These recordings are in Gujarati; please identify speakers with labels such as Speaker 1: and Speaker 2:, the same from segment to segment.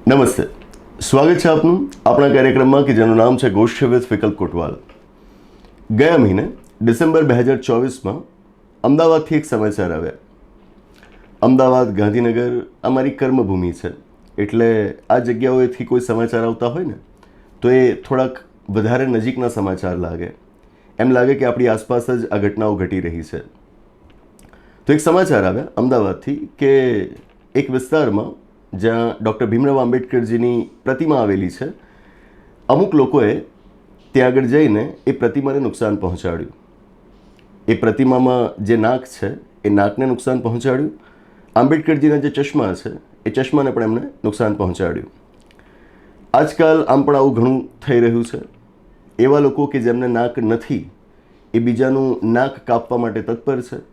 Speaker 1: નમસ્તે, સ્વાગત છે આપનું આપણા કાર્યક્રમમાં કે જેનું નામ છે ગોષ્ઠી વિથ વિકલ્પ કોટવાલ. ગયા મહિને ડિસેમ્બર 2024માં અમદાવાદથી એક સમાચાર આવ્યા. અમદાવાદ, ગાંધીનગર અમારી કર્મભૂમિ છે, એટલે આ જગ્યાઓએથી કોઈ સમાચાર આવતા હોય ને તો એ થોડાક વધારે નજીકના સમાચાર લાગે. એમ લાગે કે આપણી આસપાસ જ આ ઘટનાઓ ઘટી રહી છે. તો એક સમાચાર આવ્યા અમદાવાદથી કે એક વિસ્તારમાં જ્યાં ડૉક્ટર ભીમરાવ આંબેડકરજીની પ્રતિમા આવેલી છે, અમુક લોકોએ ત્યાં આગળ જઈને એ પ્રતિમાને નુકસાન પહોંચાડ્યું. એ પ્રતિમામાં જે નાક છે એ નાકને નુકસાન પહોંચાડ્યું. આંબેડકરજીના જે ચશ્મા છે એ ચશ્માને પણ એમને નુકસાન પહોંચાડ્યું. આજકાલ આમ પણ આવું ઘણું થઈ રહ્યું છે. એવા લોકો કે જેમને નાક નથી એ બીજાનું નાક કાપવા માટે તત્પર છે.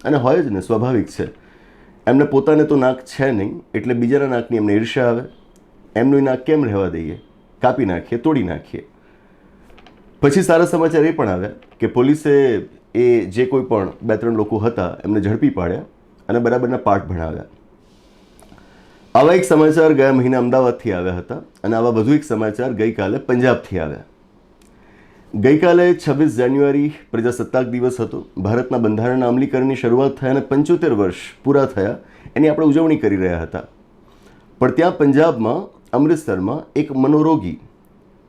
Speaker 1: અને હોય જ ને, સ્વાભાવિક છે. એમને પોતાને તો નાક છે નહીં, એટલે બીજાના નાકની એમને ઈર્ષ્યા આવે. એમનું નાક કેમ રહેવા દઈએ, કાપી નાખીએ, તોડી નાખીએ. પછી સારા સમાચાર એ પણ આવ્યા કે પોલીસે એ જે કોઈ પણ 2-3 લોકો હતા એમને ઝડપી પાડ્યા અને બરાબરના પાઠ ભણાવ્યા. આવા એક સમાચાર ગયા મહિને અમદાવાદથી આવ્યા હતા અને આવા વધુ એક સમાચાર ગઈકાલે પંજાબથી આવ્યા. ગઈકાલે 26 જાન્યુઆરી પ્રજાસત્તાક દિવસ હતો. ભારતના બંધારણના અમલીકરણની શરૂઆત થઈ અને 75 વર્ષ પૂરા થયા એની આપણે ઉજવણી કરી રહ્યા હતા. પણ ત્યાં પંજાબમાં અમૃતસરમાં એક મનોરોગી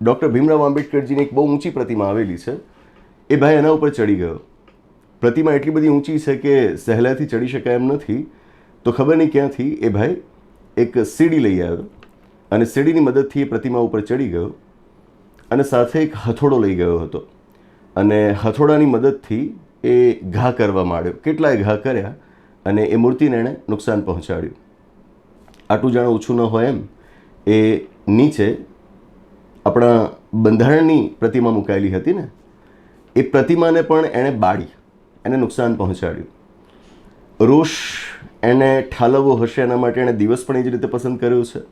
Speaker 1: ડૉક્ટર ભીમરાવ આંબેડકરજીની એક બહુ ઊંચી પ્રતિમા આવેલી છે. એ ભાઈ એના ઉપર ચડી ગયો. પ્રતિમા એટલી બધી ઊંચી છે કે સહેલાઈથી ચડી શકાય એમ નથી. તો ખબર નહીં ક્યાંથી એ ભાઈ એક સીડી લઈ આવ્યો અને સીડીની મદદથી એ પ્રતિમા ઉપર ચડી ગયો અને સાથે એક હથોડો લઈ ગયો હતો અને હથોડાની મદદથી એ ઘા કરવા માંડ્યો. કેટલાય ઘા કર્યા અને એ મૂર્તિને એણે નુકસાન પહોંચાડ્યું. આટલું જાણે ઓછું ન હોય એમ એ નીચે આપણા બંધારણની પ્રતિમા મુકાયેલી હતી ને, એ પ્રતિમાને પણ એણે બાળી, એને નુકસાન પહોંચાડ્યું. રોષ એને ઠાલવવો હશે એના માટે એણે દિવસ પણ એ જ રીતે પસંદ કર્યો છે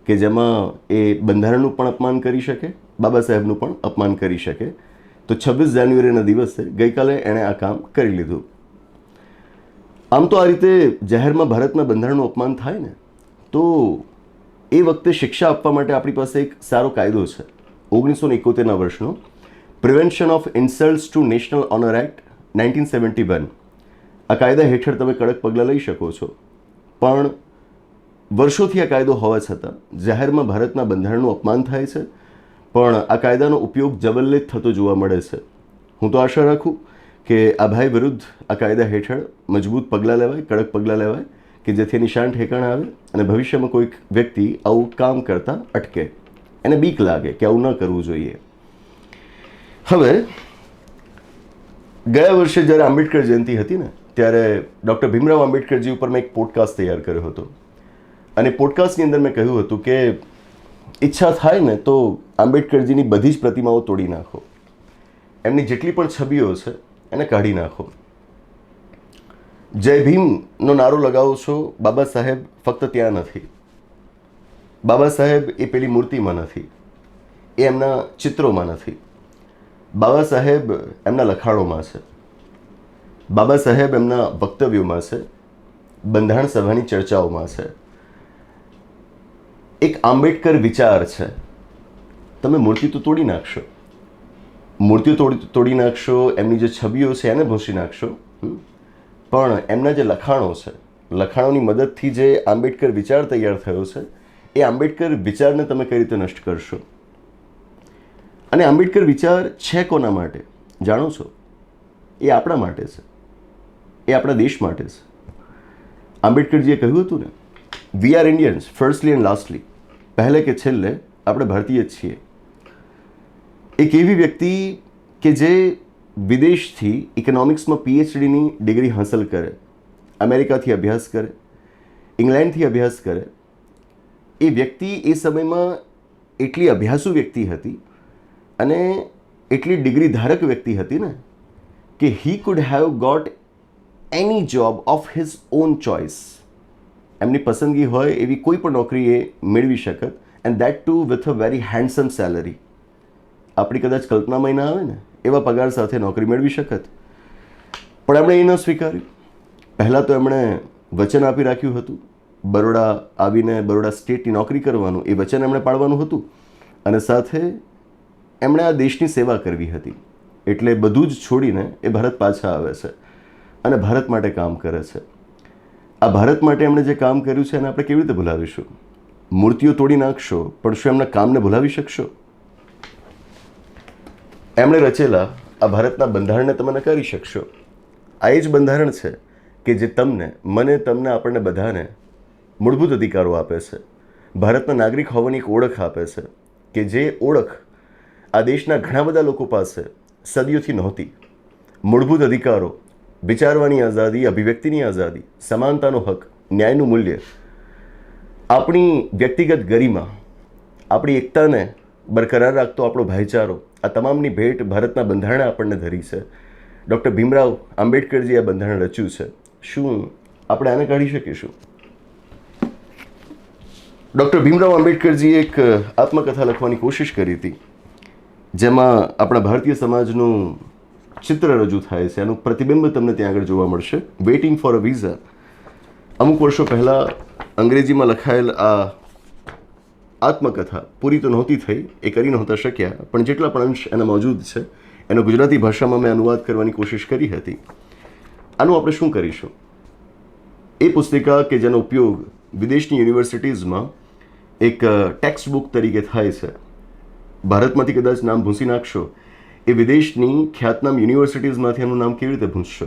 Speaker 1: કે જેમાં એ બંધારણનું પણ અપમાન કરી શકે, બાબા સાહેબનું પણ અપમાન કરી શકે. તો 26 જાન્યુઆરીના દિવસે ગઈકાલે એણે આ કામ કરી લીધું. આમ તો આ રીતે જાહેરમાં ભારતના બંધારણનું અપમાન થાય ને તો એ વખતે શિક્ષા આપવા માટે આપણી પાસે એક સારો કાયદો છે, 1971ના વર્ષનો prevention of insults to national honour act 1971. આ કાયદા હેઠળ તમે કડક પગલાં લઈ શકો છો. પણ વર્ષોથી આ કાયદો હોવા છતાં જાહેરમાં ભારતના બંધારણનું અપમાન થાય છે, પણ આ કાયદાનો ઉપયોગ જબલ્લે થતો જોવા મળે છે. હું તો આશા રાખું કે આ ભાઈ વિરુદ્ધ આ કાયદા હેઠળ મજબૂત પગલાં લેવાય, કડક પગલાં લેવાય કે જેથી એની શાન ઠેકાણે આવે અને ભવિષ્યમાં કોઈક વ્યક્તિ આવું કામ કરતા અટકે, એને બીક લાગે કે આવું ન કરવું જોઈએ. હવે ગયા વર્ષે જ્યારે આંબેડકર જયંતિ હતી ને ત્યારે ડૉક્ટર ભીમરાવ આંબેડકરજી ઉપર મેં એક પોડકાસ્ટ તૈયાર કર્યો હતો અને પોડકાસ્ટની અંદર મેં કહ્યું હતું કે ઈચ્છા થાય ને તો આંબેડકરજીની બધી જ પ્રતિમાઓ તોડી નાખો, એમની જેટલી પણ છબીઓ છે એને કાઢી નાખો. જય ભીમનો નારો લગાવો છો, બાબા સાહેબ ફક્ત ત્યાં નથી. બાબા સાહેબ એ પેલી મૂર્તિમાં નથી, એ એમના ચિત્રોમાં નથી. બાબા સાહેબ એમના લખાણોમાં છે. બાબા સાહેબ એમના વક્તવ્યોમાં છે, બંધારણ સભાની ચર્ચાઓમાં છે. એક આંબેડકર વિચાર છે. તમે મૂર્તિ તો તોડી નાખશો, મૂર્તિઓ તોડી નાખશો, એમની જે છબીઓ છે એને ભૂંસી નાખશો, પણ એમના જે લખાણો છે, લખાણોની મદદથી જે આંબેડકર વિચાર તૈયાર થયો છે એ આંબેડકર વિચારને તમે કઈ રીતે નષ્ટ કરશો? અને આંબેડકર વિચાર છે કોના માટે જાણો છો? એ આપણા માટે છે, એ આપણા દેશ માટે છે. આંબેડકરજીએ કહ્યું હતું ને, we are Indians firstly and lastly. પહેલે કે છેલ્લે આપણે ભારતીય જ છીએ. એક એવી વ્યક્તિ કે જે વિદેશથી ઇકોનોમિક્સમાં પીએચડીની ડિગ્રી હાંસલ કરે, અમેરિકાથી અભ્યાસ કરે, ઇંગ્લેન્ડથી અભ્યાસ કરે, એ વ્યક્તિ એ સમયમાં એટલી અભ્યાસુ વ્યક્તિ હતી અને એટલી ડિગ્રી ધારક વ્યક્તિ હતી ને કે he could have got any job of his own choice. એમની પસંદગી હોય એવી કોઈ પણ નોકરી એ મેળવી શકત, and that too with a very handsome salary. આપણી કદાચ કલ્પનામાં ના આવે ને એવા પગાર સાથે નોકરી મેળવી શકત. પણ એમણે એ ન સ્વીકાર્યું. પહેલાં તો એમણે વચન આપી રાખ્યું હતું બરોડા આવીને બરોડા સ્ટેટની નોકરી કરવાનું એ વચન એમણે પાળવાનું હતું અને સાથે એમણે આ દેશની સેવા કરવી હતી. એટલે બધું જ છોડીને એ ભારત પાછા આવે છે અને ભારત માટે કામ કરે છે. આ ભારત માટે એમણે જે કામ કર્યું છે એને આપણે કેવી રીતે ભૂલાવીશું? મૂર્તિઓ તોડી નાખશો પણ શું એમના કામને ભૂલાવી શકશો? એમણે રચેલા આ ભારતના બંધારણને તમે નકારી શકશો? આ એ જ બંધારણ છે કે જે તમને, મને, તમને, આપણને બધાને મૂળભૂત અધિકારો આપે છે. ભારતના નાગરિક હોવાની એક ઓળખ આપે છે કે જે ઓળખ આ દેશના ઘણા બધા લોકો પાસે સદીઓથી નહોતી. મૂળભૂત અધિકારો, વિચારવાની આઝાદી, અભિવ્યક્તિની આઝાદી, સમાનતાનો હક, ન્યાયનું મૂલ્ય, આપણી વ્યક્તિગત ગરિમા, આપણી એકતાને બરકરાર રાખતો આપણો ભાઈચારો, આ તમામની ભેટ ભારતના બંધારણે આપણને ધરી છે. ડૉક્ટર ભીમરાવ આંબેડકરજી આ બંધારણ રચ્યું છે. શું આપણે આને કાઢી શકીશું? ડૉક્ટર ભીમરાવ આંબેડકરજીએ એક આત્મકથા લખવાની કોશિશ કરી હતી જેમાં આપણા ભારતીય સમાજનું ચિત્ર રજૂ થાય છે. એનું પ્રતિબિંબ તમને ત્યાં આગળ જોવા મળશે. Waiting for a visa. અમુક વર્ષો પહેલાં અંગ્રેજીમાં લખાયેલ આ આત્મકથા પૂરી તો નહોતી થઈ, એ કરી નહોતા શક્યા, પણ જેટલા પણ અંશ એના મોજૂદ છે એનો ગુજરાતી ભાષામાં મેં અનુવાદ કરવાની કોશિશ કરી હતી. આનું આપણે શું કરીશું? એ પુસ્તિકા કે જેનો ઉપયોગ વિદેશની યુનિવર્સિટીઝમાં એક ટેક્સ્ટ બુક તરીકે થાય છે, ભારતમાંથી કદાચ નામ ભૂંસી નાખશો, એ વિદેશની ખ્યાતનામ યુનિવર્સિટીઝમાંથી એનું નામ કેવી રીતે ભૂંસશો?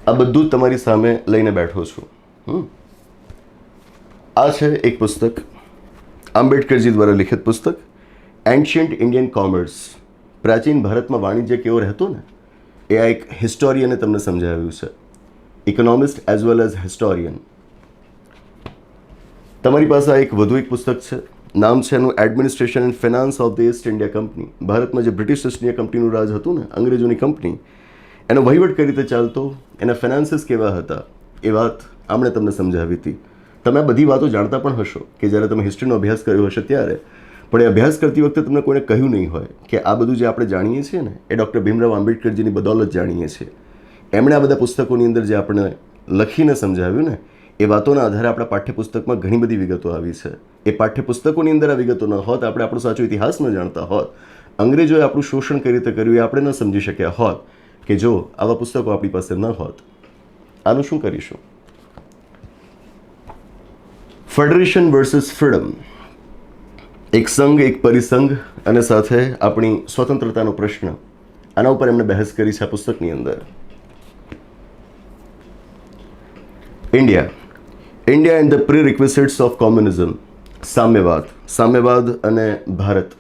Speaker 1: આ બધું જ તમારી સામે લઈને બેઠો છું. આ છે એક પુસ્તક, આંબેડકરજી દ્વારા લિખિત પુસ્તક, એન્શિયન્ટ ઇન્ડિયન કોમર્સ. પ્રાચીન ભારતમાં વાણિજ્ય કેવો રહેતો ને એ આ એક હિસ્ટોરિયને તમને સમજાવ્યું છે. Economist as well as historian. તમારી પાસે આ એક વધુ એક પુસ્તક છે, નામ છે એનું administration and finance of the East India company. ભારતમાં જે બ્રિટિશ ઈસ્ટ ઇન્ડિયા કંપનીનું રાજ હતું ને, અંગ્રેજોની કંપની, એનો વહીવટ કઈ રીતે ચાલતો, એના ફિનાન્સીસ કેવા હતા, એ વાત આમણે તમને સમજાવી હતી. તમે આ બધી વાતો જાણતા પણ હશો કે જ્યારે તમે હિસ્ટ્રીનો અભ્યાસ કર્યો હશે ત્યારે, પણ એ અભ્યાસ કરતી વખતે તમને કોઈને કહ્યું નહીં હોય કે આ બધું જે આપણે જાણીએ છીએ ને એ ડૉક્ટર ભીમરાવ આંબેડકરજીની બદૌલત જાણીએ છીએ. એમણે આ બધા પુસ્તકોની અંદર જે આપણે લખીને સમજાવ્યું ને એ વાતોના આધારે આપણા પાઠ્યપુસ્તકમાં ઘણી બધી વિગતો આવી છે. એ પાઠ્યપુસ્તકોની અંદર આ વિગતો ન હોત, આપણે આપણો સાચો ઇતિહાસ ન જાણતા હોત, અંગ્રેજોએ આપણું શોષણ કઈ રીતે કર્યું એ આપણે ન સમજી શક્યા હોત કે જો આવા પુસ્તકો આપણી પાસે ન હોત. આનું શું કરીશું? Federation versus freedom. એક સંઘ, એક પરિસંઘ અને સાથે આપણી સ્વતંત્રતાનો પ્રશ્ન, આના ઉપર એમણે બહેસ કરી છે આ પુસ્તકની અંદર. India and the prerequisites of communism. સામ્યવાદ અને ભારત,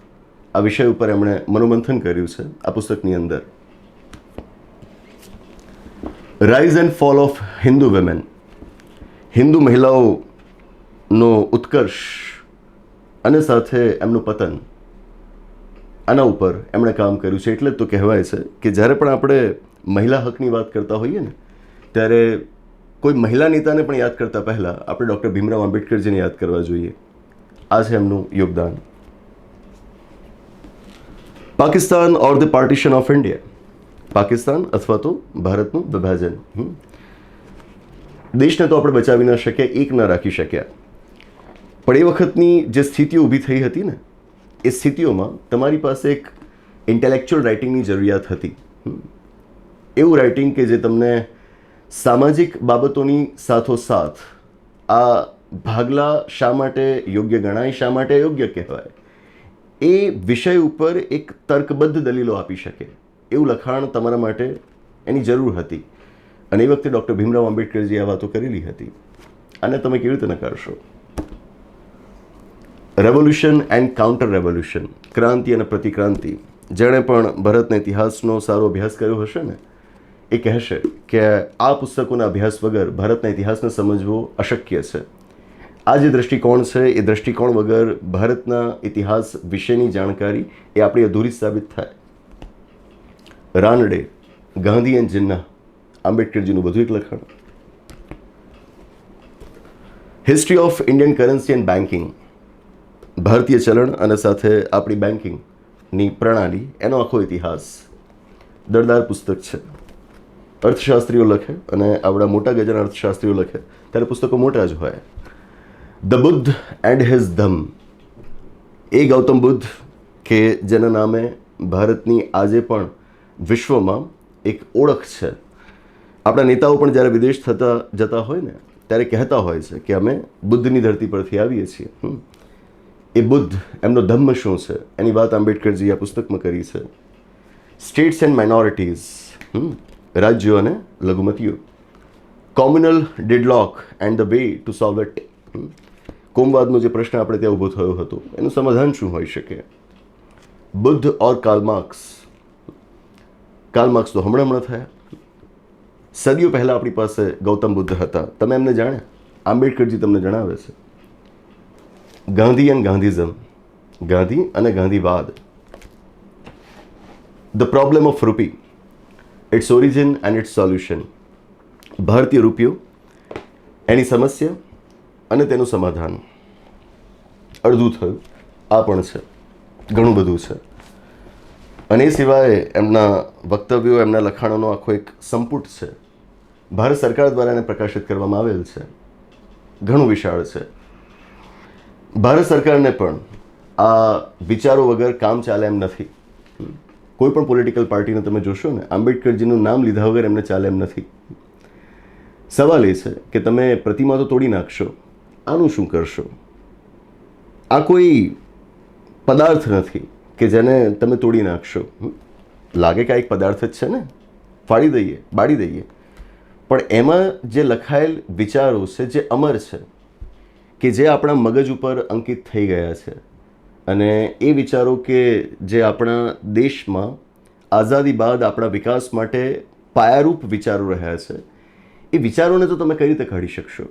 Speaker 1: આ વિષય ઉપર એમણે મનોમંથન કર્યું છે આ પુસ્તકની અંદર. Rise and fall of Hindu women. Hindu મહિલાઓનો ઉત્કર્ષ અને સાથે એમનું પતન, આના ઉપર એમણે કામ કર્યું છે. એટલે જ તો કહેવાય છે કે જ્યારે પણ આપણે મહિલા હકની વાત કરતા હોઈએ ને ત્યારે કોઈ મહિલા નેતાને પણ યાદ કરતાં પહેલાં આપણે ડૉક્ટર ભીમરાવ આંબેડકરજીને યાદ કરવા જોઈએ. આ છે એમનું યોગદાન. Pakistan or the partition of India. Pakistan અથવા તો ભારતનું વિભાજન. દેશને તો આપણે બચાવી ન શક્યા, એક ન રાખી શક્યા, પણ એ વખતની જે સ્થિતિઓ ઊભી થઈ હતી ને એ સ્થિતિઓમાં તમારી પાસે એક ઇન્ટેલેક્ચ્યુઅલ રાઇટિંગની જરૂરિયાત હતી. એવું રાઇટિંગ કે જે તમને સામાજિક બાબતોની સાથોસાથ આ ભાગલા શા માટે યોગ્ય ગણાય, શા માટે અયોગ્ય કહેવાય, એ વિષય ઉપર એક તર્કબદ્ધ દલીલો આપી શકે એવું લખાણ તમારા માટે એની જરૂર હતી. અને એ વખતે ડૉક્ટર ભીમરાવ આંબેડકરજીએ આ વાતો કરેલી હતી. આને તમે કેવી રીતે નકારશો? Revolution and counter revolution. ક્રાંતિ અને પ્રતિક્રાંતિ. જેણે પણ ભારતના ઇતિહાસનો સારો અભ્યાસ કર્યો હશે ને એ કહેશે કે આ પુસ્તકોના અભ્યાસ વગર ભારતના ઇતિહાસને સમજવો અશક્ય છે. આ જે દૃષ્ટિકોણ છે એ દૃષ્ટિકોણ વગર ભારતના ઇતિહાસ વિશેની જાણકારી એ આપણી અધૂરી સાબિત થાય. રાનડે, ગાંધી એન્ડ જિન્ના, આંબેડકરજીનું બધું એક લખાણ. History of Indian currency and banking. ભારતીય ચલણ અને સાથે આપણી બેન્કિંગની પ્રણાલી, એનો આખો ઇતિહાસ. દળદાર પુસ્તક છે. અર્થશાસ્ત્રીઓ લખે અને આવડા મોટા ગજાના અર્થશાસ્ત્રીઓ લખે ત્યારે પુસ્તકો મોટા જ હોય. ધ બુદ્ધ એન્ડ હિઝ ધમ, એ ગૌતમ બુદ્ધ કે જેના નામે ભારતની આજે પણ વિશ્વમાં એક ઓળખ છે. આપણા નેતાઓ પણ જ્યારે વિદેશ જતા હોય ને ત્યારે કહેતા હોય છે કે અમે બુદ્ધની ધરતી પરથી આવીએ છીએ. એ બુદ્ધ, એમનો ધમ્મ શું છે એની વાત આંબેડકરજીએ આ પુસ્તકમાં કરી છે. સ્ટેટ્સ એન્ડ માઇનોરિટીઝ, રાજ્યો અને લઘુમતીઓ. Communal deadlock and the way to solve it, કોમવાદનો જે પ્રશ્ન આપણે ત્યાં ઊભો થયો હતો એનું સમાધાન શું હોઈ શકે. Buddha or Karl marks, Karl marks તો હમણાં થયા. સદીઓ પહેલાં આપણી પાસે ગૌતમ બુદ્ધ હતા. તમે એમને જાણ્યા? આંબેડકરજી તમને જણાવે છે. ગાંધી એન્ડ ગાંધીઝમ, ગાંધી અને ગાંધીવાદ. The problem of rupee, its origin and its solution, ભારતીય રૂપિયો, એની સમસ્યા અને તેનું સમાધાન. અડધું થયું, આ પણ છે, ઘણું બધું છે. અને એ સિવાય એમના વક્તવ્યો, એમના લખાણોનો આખો એક સંપુટ છે. ભારત સરકાર દ્વારા એને પ્રકાશિત કરવામાં આવેલ છે. ઘણું વિશાળ છે. ભારત સરકારને પણ આ વિચારો વગર કામ ચાલે એમ નથી. કોઈ પણ પોલિટિકલ પાર્ટીને તમે જોશો ને, આંબેડકરજીનું નામ લીધા વગર એમને ચાલે એમ નથી. સવાલ એ છે કે તમે પ્રતિમા તો તોડી નાખશો, આનું શું કરશો? આ કોઈ પદાર્થ નથી કે જેને તમે તોડી નાખશો. લાગે કે આ એક પદાર્થ જ છે ને, ફાડી દઈએ, બાળી દઈએ. પણ એમાં જે લખાયેલ વિચારો છે, જે અમર છે, કે જે આપણા મગજ ઉપર અંકિત થઈ ગયા છે, અને એ વિચારો કે જે આપણા દેશમાં આઝાદી બાદ આપણા વિકાસ માટે પાયારૂપ વિચારો રહ્યા છે, એ વિચારોને તો તમે કઈ રીતે કાઢી શકશો?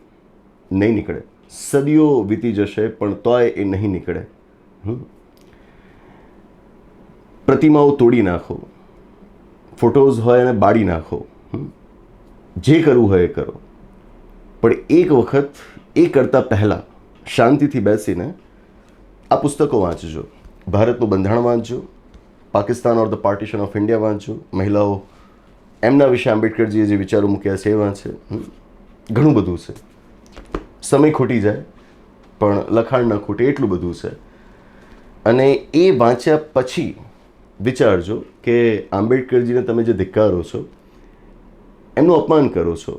Speaker 1: નહીં નીકળે. સદીઓ વીતી જશે પણ તોય એ નહીં નીકળે. પ્રતિમાઓ તોડી નાખો, ફોટોઝ હોય એને બાળી નાખો, જે કરવું હોય એ કરો, પણ એક વખત એ કરતાં પહેલાં શાંતિથી બેસીને આ પુસ્તકો વાંચજો. ભારતનું બંધારણ વાંચજો, Pakistan or the partition of India વાંચજો, મહિલાઓ એમના વિશે આંબેડકરજીએ જે વિચારો મૂક્યા છે એ વાંચે. ઘણું બધું છે. સમય ખોટી જાય પણ લખાણ ન ખૂટે એટલું બધું છે. અને એ વાંચ્યા પછી વિચારજો કે આંબેડકરજીને તમે જે ધિક્કારો છો, એમનું અપમાન કરો છો,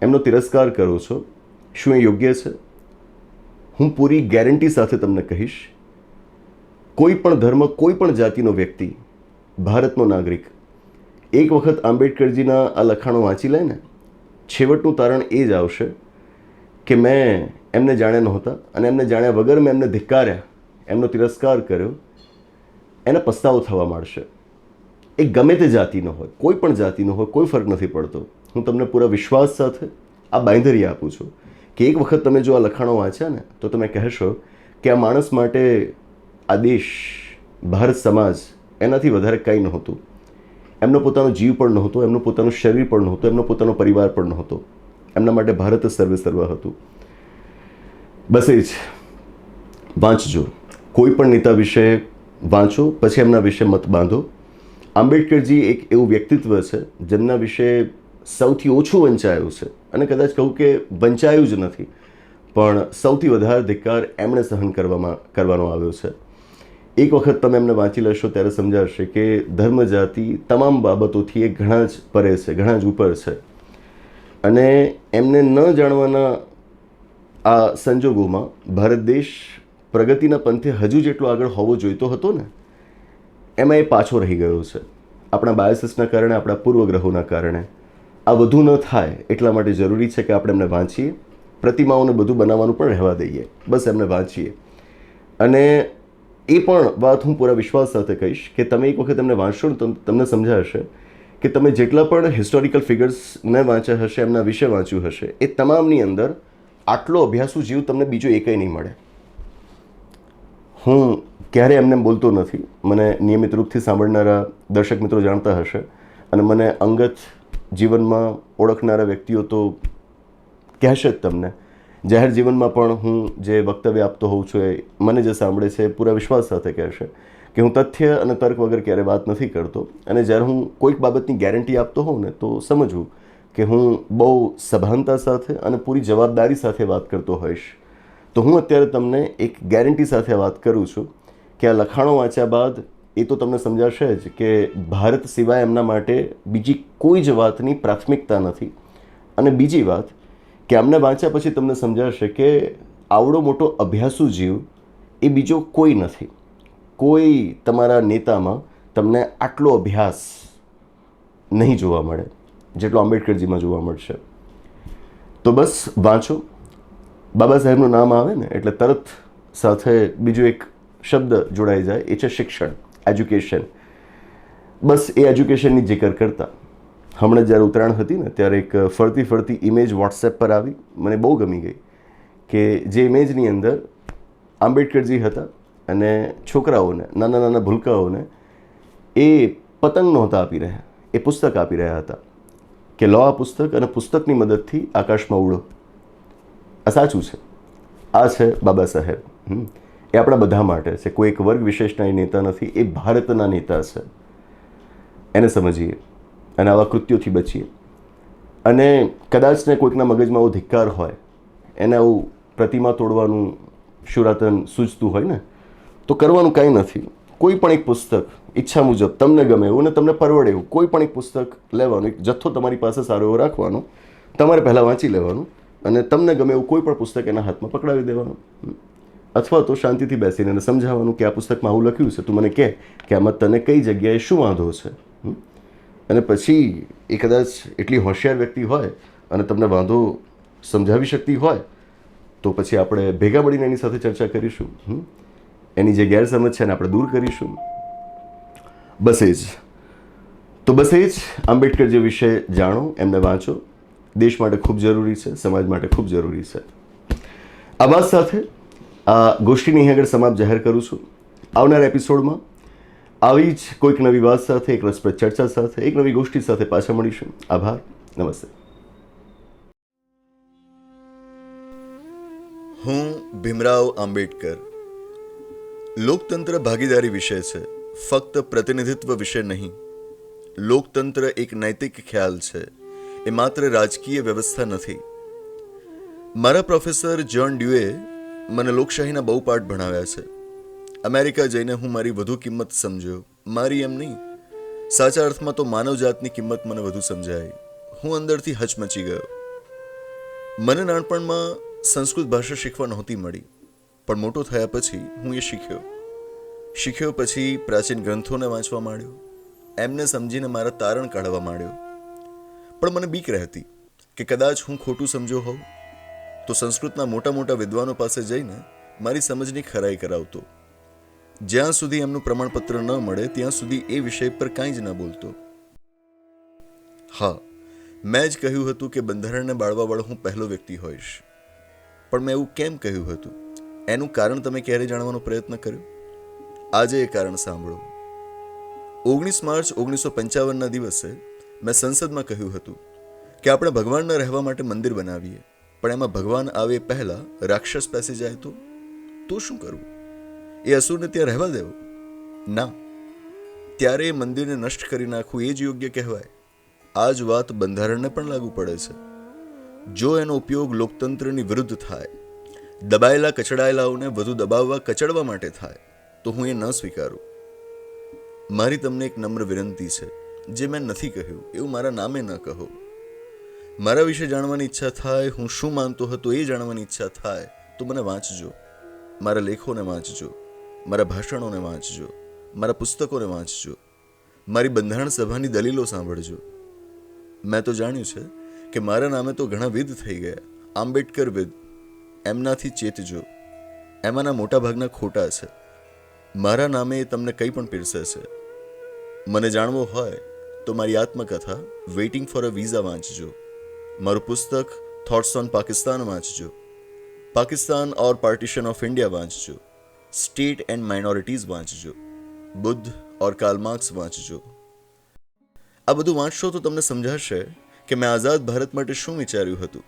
Speaker 1: એમનો તિરસ્કાર કરો છો, શું એ યોગ્ય છે? હું પૂરી ગેરંટી સાથે તમને કહીશ, કોઈ પણ ધર્મ, કોઈ પણ જાતિનો વ્યક્તિ, ભારતનો નાગરિક એક વખત આંબેડકરજીના આ લખાણો વાંચી લે ને, છેવટનું તારણ એ જ આવશે કે મેં એમને જાણ્યા નહોતા અને એમને જાણ્યા વગર મેં એમને ધિક્કાર્યા, એમનો તિરસ્કાર કર્યો, એને પસ્તાવો થવા માંડશે. એ ગમે તે જાતિનો હોય, કોઈ પણ જાતિનો હોય, કોઈ ફરક નથી પડતો. હું તમને પૂરા વિશ્વાસ સાથે આ બાંયધરી આપું છું કે એક વખત તમે જો આ લખાણો વાંચ્યા ને તો તમે કહેશો કે આ માણસ માટે આ દેશ, ભારત સમાજ એનાથી વધારે કંઈ નહોતું. એમનો પોતાનો જીવ પણ નહોતો, એમનું પોતાનું શરીર પણ નહોતું, એમનો પોતાનો પરિવાર પણ નહોતો. એમના માટે ભારત જ સર્વે સર્વ હતું. બસ એ જ વાંચજો. કોઈ પણ નેતા વિશે વાંચો, પછી એમના વિશે મત બાંધો. આંબેડકરજી એક એવું વ્યક્તિત્વ છે જેમના વિશે સૌથી ઓછું વંચાયું છે, અને કદાચ કહું કે વંચાયું જ નથી, પણ સૌથી વધારે ધિક્કાર એમણે સહન કરવાનો આવ્યો છે. એક વખત તમે એમને વાંચી લેશો ત્યારે સમજાશે કે ધર્મ, જાતિ, તમામ બાબતોથી એ ઘણા જ પરે છે, ઘણા જ ઉપર છે. અને એમને ન જાણવાના આ સંજોગોમાં ભારત દેશ પ્રગતિના પંથે હજુ જેટલો આગળ હોવો જોઈતો હતો ને, એમાં એ પાછો રહી ગયો છે. આપણા બાયસીસના કારણે, આપણા પૂર્વગ્રહોના કારણે. આ વધુ ન થાય એટલા માટે જરૂરી છે કે આપણે એમને વાંચીએ. પ્રતિમાઓને બધું બનાવવાનું પણ રહેવા દઈએ, બસ એમને વાંચીએ. અને એ પણ વાત હું પૂરા વિશ્વાસ સાથે કહીશ કે તમે એક વખત એમને વાંચશો ને તો તમને સમજાશે કે તમે જેટલા પણ હિસ્ટોરિકલ ફિગર્સને વાંચ્યા હશે, એમના વિશે વાંચ્યું હશે, એ તમામની અંદર આટલો અભ્યાસુ જીવ તમને બીજો એકય નહીં મળે. હું ક્યારે એમને બોલતો નથી. મને નિયમિત રૂપથી સાંભળનારા દર્શક મિત્રો જાણતા હશે, અને મને અંગત જીવનમાં ઓળખનારા વ્યક્તિઓ તો કહેશે જ તમને. જાહેર જીવનમાં પણ હું જે વક્તવ્ય આપતો હોઉં છું એ મને જે સાંભળે છે પૂરા વિશ્વાસ સાથે કહેશે કે હું તથ્ય અને તર્ક વગર ક્યારે વાત નથી કરતો, અને જ્યારે હું કોઈક બાબતની ગેરંટી આપતો હોઉં ને તો સમજવું કે હું બહુ સભાનતા સાથે અને પૂરી જવાબદારી સાથે વાત કરતો હોઈશ. તો હું અત્યારે તમને એક ગેરંટી સાથે વાત કરું છું કે આ લખાણો વાંચ્યા બાદ એ તો તમને સમજાશે જ કે ભારત સિવાય એમના માટે બીજી કોઈ જ વાતની પ્રાથમિકતા નથી. અને બીજી વાત કે આમને વાંચ્યા પછી તમને સમજાશે કે આવડો મોટો અભ્યાસુ જીવ એ બીજો કોઈ નથી. કોઈ તમારા નેતામાં તમને આટલો અભ્યાસ નહીં જોવા મળે જેટલો આંબેડકરજીમાં જોવા મળશે. તો બસ વાંચો. બાબા સાહેબનું નામ આવે ને એટલે તરત સાથે બીજો એક શબ્દ જોડાઈ જાય, એ છે શિક્ષણ, એજ્યુકેશન. બસ એ એજ્યુકેશનની જિકર કરતા હમણાં જ્યારે ઉત્તરાયણ હતી ને ત્યારે એક ફરતી ફરતી ઇમેજ વોટ્સએપ પર આવી, મને બહુ ગમી ગઈ. કે જે ઇમેજની અંદર આંબેડકરજી હતા અને છોકરાઓને, નાના નાના ભૂલકાઓને એ પતંગ નહોતા આપી રહ્યા, એ પુસ્તક આપી રહ્યા હતા કે લો આ પુસ્તક અને પુસ્તકની મદદથી આકાશમાં ઉડો. આ સાચું છે. આ છે બાબા સાહેબ. એ આપણા બધા માટે છે. કોઈ એક વર્ગ વિશેષના એ નેતા નથી, એ ભારતના નેતા છે. એને સમજીએ અને આવા કૃત્યોથી બચીએ. અને કદાચ ને કોઈકના મગજમાં આવો ધિક્કાર હોય, એને આવું પ્રતિમા તોડવાનું શુરાતન સૂચતું હોય ને, તો કરવાનું કાંઈ નથી. કોઈ પણ એક પુસ્તક ઈચ્છા મુજબ તમને ગમે એવું ને તમને પરવડે એવું કોઈ પણ એક પુસ્તક લેવાનું, એક જથ્થો તમારી પાસે સારો એવો રાખવાનો, તમારે પહેલાં વાંચી લેવાનું અને તમને ગમે એવું કોઈ પણ પુસ્તક એના હાથમાં પકડાવી દેવાનું. અથવા તો શાંતિથી બેસીને એને સમજાવવાનું કે આ પુસ્તકમાં આવું લખ્યું છે, તું મને કહે કે આમાં તને કઈ જગ્યાએ શું વાંધો છે. અને પછી એ કદાચ એટલી હોશિયાર વ્યક્તિ હોય અને તમને વાંધો સમજાવી શકતી હોય તો પછી આપણે ભેગા મળીને એની સાથે ચર્ચા કરીશું. એની જે ગેરસમજ છે એને આપણે દૂર કરીશું. બસ એ જ. તો બસ એ જ. આંબેડકરજી વિશે જાણો, એમને વાંચો. દેશ માટે ખૂબ જરૂરી છે, સમાજ માટે ખૂબ જરૂરી છે. આ વાત સાથે આ ગોષ્ઠીની અહીં આગળ સમાપ્ત જાહેર કરું છું. આવનાર એપિસોડમાં આવી જ કોઈક નવી વાત સાથે, એક રસપ્રદ ચર્ચા સાથે, એક નવી ગોષ્ઠી સાથે પાછા મળીશું. આભાર. નમસ્તે.
Speaker 2: હું ભીમરાવ આંબેડકર. લોકતંત્ર ભાગીદારી વિશે છે, ફક્ત પ્રતિનિધિત્વ વિશે નહીં. લોકતંત્ર એક નૈતિક ખ્યાલ છે, એ માત્ર રાજકીય વ્યવસ્થા નથી. મારા પ્રોફેસર જ્હોન ડ્યુએ મને લોકશાહીના બહુ પાઠ ભણાવ્યા છે. અમેરિકા જઈને હું મારી વધુ કિંમત સમજ્યો. મારી એમ નહીં, સાચા અર્થમાં તો માનવજાતની કિંમત મને વધુ સમજાઈ. હું અંદરથી હચમચી ગયો. મને નાનપણમાં સંસ્કૃત ભાષા શીખવા નહોતી મળી, પણ મોટો થયા પછી હું એ શીખ્યો પછી પ્રાચીન ગ્રંથોને વાંચવા માંડ્યો, એમને સમજીને મારા તારણ કાઢવા માંડ્યો. પણ મને બીક રહેતી કે કદાચ હું ખોટું સમજો હોઉં તો સંસ્કૃતના મોટા મોટા વિદ્વાનો પાસે જઈને મારી સમજની ખરાઈ કરાવતો. જ્યાં સુધી એમનું પ્રમાણપત્ર ન મળે ત્યાં સુધી એ વિષય પર કાંઈ જ ન બોલતો. હા, મેં જ કહ્યું હતું કે બંધારણને બાળવાવાળો હું પહેલો વ્યક્તિ હોઈશ. પણ મેં એવું કેમ કહ્યું હતું એનું કારણ તમે ક્યારે જાણવાનો પ્રયત્ન કર્યો? આજે એ કારણ સાંભળો. 19 માર્ચ 1955ના દિવસે મેં સંસદમાં કહ્યું હતું કે આપણે ભગવાનના રહેવા માટે મંદિર બનાવીએ, પણ એમાં ભગવાન આવે પહેલા રાક્ષસ બેસી જાય તો શું કરવું? એ અસુરને ત્યાં રહેવા દેવો? ના, ત્યારે એ મંદિરને નષ્ટ કરી નાખવું એ જ યોગ્ય કહેવાય. આ જ વાત બંધારણને પણ લાગુ પડે છે. જો એનો ઉપયોગ લોકતંત્રની વિરુદ્ધ થાય, દબાયેલા કચડાયેલાઓને વધુ દબાવવા કચડવા માટે થાય, તો હું એ ન સ્વીકારું. મારી તમને એક નમ્ર વિનંતી છે, જે મેં નથી કહ્યું એવું મારા નામે ન કહો. મારા વિશે જાણવાની ઈચ્છા થાય, હું શું માનતો હતો એ જાણવાની ઈચ્છા થાય તો મને વાંચજો. મારા લેખોને વાંચજો, મારા ભાષણોને વાંચજો, મારા પુસ્તકોને વાંચજો, મારી બંધારણ સભાની દલીલો સાંભળજો. મેં તો જાણ્યું છે કે મારા નામે તો ઘણા વિદ થઈ ગયા, આંબેડકર વિદ. એમનાથી ચેતજો. એમાંના મોટા ભાગના ખોટા છે. મારા નામે એ તમને કંઈ પણ પીરસે છે. મને જાણવો હોય તો મારી આત્મકથા વેઇટિંગ ફોર અ વિઝા વાંચજો. મારું પુસ્તક થોટ્સ ઓન પાકિસ્તાન વાંચજો. Pakistan or partition of India વાંચજો. સ્ટેટ એન્ડ માઇનોરિટીઝ વાંચજો. બુદ્ધ ઓર કાર્લ માર્ક્સ વાંચજો. આ બધું વાંચશો તો તમને સમજાશે કે મેં આઝાદ ભારત માટે શું વિચાર્યું હતું.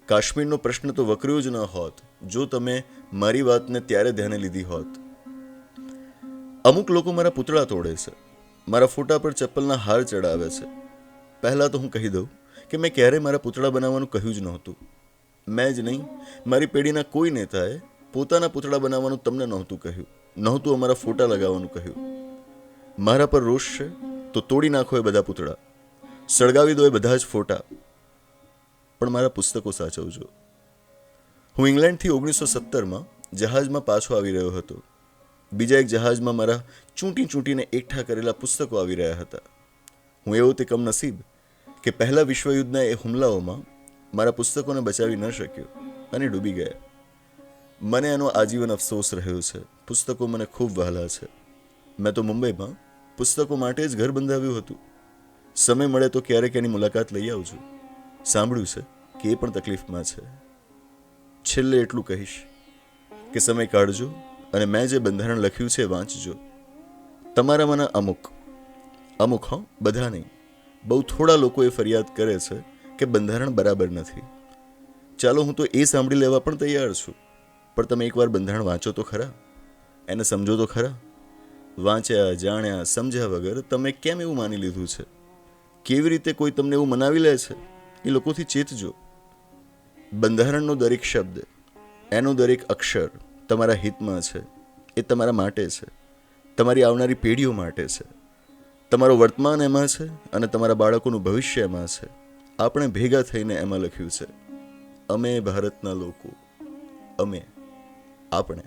Speaker 2: કાશ્મીરનો પ્રશ્ન તો વકર્યો જ ન હોત જો તમે મારી વાતને ત્યારે ધ્યાને લીધી હોત. અમુક લોકો મારા પૂતળા તોડે છે, મારા ફોટા પર ચપ્પલના હાર ચડાવે છે. પહેલાં તો હું કહી દઉં કે મેં ક્યારેય મારા પૂતળા બનાવવાનું કહ્યું જ નહોતું. મેં જ નહીં, મારી પેઢીના કોઈ નેતાએ પોતાના પૂતળા બનાવવાનું તમને નહોતું કહ્યું, નહોતું અમારા ફોટા લગાવવાનું કહ્યું. મારા પર રોષ છે તો તોડી નાખો એ બધા પૂતળા, સળગાવી દો એ બધા જ ફોટા, પણ મારા પુસ્તકો સાચવજો. હું ઇંગ્લેન્ડથી 1970માં જહાજમાં પાછો આવી રહ્યો હતો. બીજા એક જહાજમાં મારા ચૂંટીને એકઠા કરેલા પુસ્તકો આવી રહ્યા હતા. હું એવો તે કમનસીબ કે પહેલા વિશ્વયુદ્ધના એ હુમલાઓમાં મારા પુસ્તકોને બચાવી ન શક્યો અને ડૂબી ગયા. મને એનો આજીવન અફસોસ રહ્યો છે. પુસ્તકો મને ખૂબ વહાલા છે. મેં તો મુંબઈમાં પુસ્તકો માટે જ ઘર બંધાવ્યું હતું. સમય મળે તો ક્યારેક એની મુલાકાત લઈ આવજો. સાંભળ્યું છે કે એ પણ તકલીફમાં છે. છેલ્લે એટલું કહીશ કે સમય કાઢજો અને મેં જે બંધારણ લખ્યું છે એ વાંચજો. તમારામાંના અમુક બધા નહીં, બહુ થોડા લોકો એ ફરિયાદ કરે છે કે બંધારણ બરાબર નથી. ચાલો, હું તો એ સાંભળી લેવા પણ તૈયાર છું, પણ તમે એકવાર બંધારણ વાંચો તો ખરા, એને સમજો તો ખરા. વાંચ્યા, જાણ્યા, સમજ્યા વગર તમે કેમ એવું માની લીધું છે? કેવી રીતે કોઈ તમને એવું મનાવી લે છે? એ લોકોથી ચેતજો. બંધારણનો દરેક શબ્દ, એનો દરેક અક્ષર તમારા હિતમાં છે. એ તમારા માટે છે, તમારી આવનારી પેઢીઓ માટે છે. તમારો વર્તમાન એમાં છે અને તમારા બાળકોનું ભવિષ્ય એમાં છે. આપણે ભેગા થઈને એમાં લખ્યું છે, અમે ભારતના લોકો, અમે, આપણે.